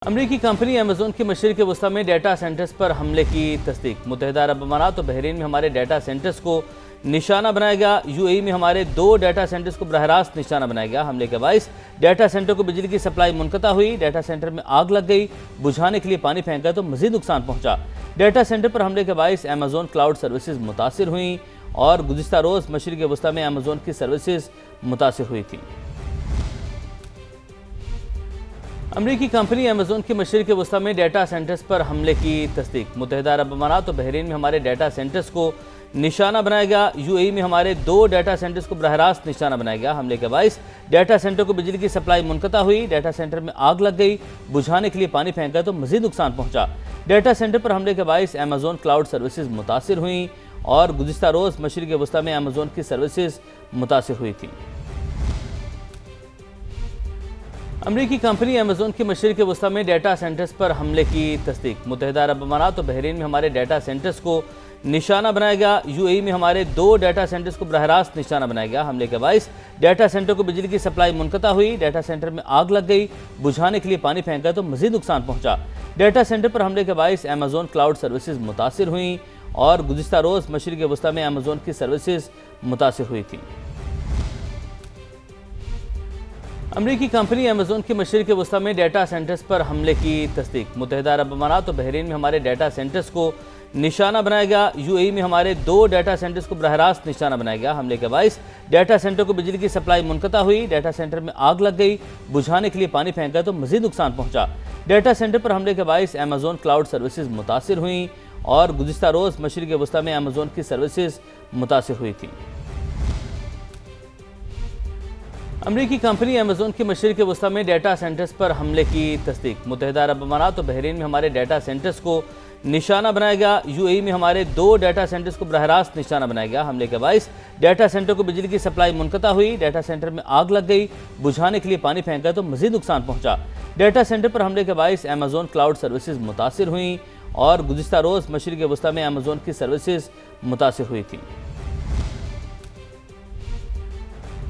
امریکی company Amazon کی مشرق وسطی میں ڈیٹا سینٹرز پر حملے کی تصدیق۔ متحدہ عرب امارات اور بحرین میں ہمارے ڈیٹا سینٹرز کو نشانہ بنایا گیا۔ یو اے ای میں ہمارے 2 ڈیٹا سینٹرز کو براہ راست نشانہ بنایا گیا۔ حملے کے باعث ڈیٹا سینٹر کو بجلی کی سپلائی منقطع ہوئی۔ ڈیٹا سینٹر میں آگ لگ گئی، بجھانے کے لیے پانی پھینک گیا تو مزید نقصان پہنچا۔ ڈیٹا سینٹر پر حملے کے باعث ایمیزون کلاؤڈ سروسز متاثر ہوئیں اور گزشتہ روز مشرق وسطی میں ایمیزون کی سروسز متاثر ہوئی تھیں۔ امریکی کمپنی ایمیزون کی مشرق وسطی میں ڈیٹا سینٹرز پر حملے کی تصدیق۔ متحدہ عرب امارات اور بحرین میں ہمارے ڈیٹا سینٹرز کو نشانہ بنایا گیا۔ یو اے ای میں ہمارے 2 ڈیٹا سینٹرز کو براہ راست نشانہ بنایا گیا۔ حملے کے باعث ڈیٹا سینٹر کو بجلی کی سپلائی منقطع ہوئی۔ ڈیٹا سینٹر میں آگ لگ گئی، بجھانے کے لیے پانی پھینک گیا تو مزید نقصان پہنچا۔ ڈیٹا سینٹر پر حملے کے باعث ایمیزون کلاؤڈ سروسز متاثر ہوئیں اور گزشتہ روز مشرق وسطی میں ایمیزون کی سروسز متاثر ہوئی تھیں۔ امریکی کمپنی ایمیزون کی مشرق وسطی میں ڈیٹا سینٹرز پر حملے کی تصدیق۔ متحدہ عرب امارات اور بحرین میں ہمارے ڈیٹا سینٹرز کو نشانہ بنایا گیا۔ یو اے ای میں ہمارے 2 ڈیٹا سینٹرز کو براہ راست نشانہ بنایا گیا۔ حملے کے باعث ڈیٹا سینٹر کو بجلی کی سپلائی منقطع ہوئی۔ ڈیٹا سینٹر میں آگ لگ گئی، بجھانے کے لیے پانی پھینک گیا تو مزید نقصان پہنچا۔ ڈیٹا سینٹر پر حملے کے باعث ایمیزون کلاؤڈ سروسز متاثر ہوئیں اور گزشتہ روز مشرق وسطی میں ایمیزون کی سروسز متاثر ہوئی تھیں۔ امریکی کمپنی ایمیزون کی مشرق وسطی میں ڈیٹا سینٹرز پر حملے کی تصدیق۔ متحدہ عرب امارات اور بحرین میں ہمارے ڈیٹا سینٹرز کو نشانہ بنایا گیا۔ یو اے ای میں ہمارے 2 ڈیٹا سینٹرز کو براہ راست نشانہ بنایا گیا۔ حملے کے باعث ڈیٹا سینٹر کو بجلی کی سپلائی منقطع ہوئی۔ ڈیٹا سینٹر میں آگ لگ گئی، بجھانے کے لیے پانی پھینک گیا تو مزید نقصان پہنچا۔ ڈیٹا سینٹر پر حملے کے باعث ایمیزون کلاؤڈ سروسز متاثر ہوئیں اور گزشتہ روز مشرق وسطی میں ایمیزون کی سروسز متاثر ہوئی تھیں۔ امریکی کمپنی ایمیزون کی مشرق وسطی میں ڈیٹا سینٹرز پر حملے کی تصدیق۔ متحدہ عرب امارات اور بحرین میں ہمارے ڈیٹا سینٹرز کو نشانہ بنایا گیا۔ یو اے ای میں ہمارے 2 ڈیٹا سینٹرز کو براہ راست نشانہ بنایا گیا۔ حملے کے باعث ڈیٹا سینٹر کو بجلی کی سپلائی منقطع ہوئی۔ ڈیٹا سینٹر میں آگ لگ گئی، بجھانے کے لیے پانی پھینک گیا تو مزید نقصان پہنچا۔ ڈیٹا سینٹر پر حملے کے باعث ایمیزون کلاؤڈ سروسز متاثر ہوئیں اور گزشتہ روز مشرق وسطی میں ایمیزون کی سروسز متاثر ہوئی تھیں۔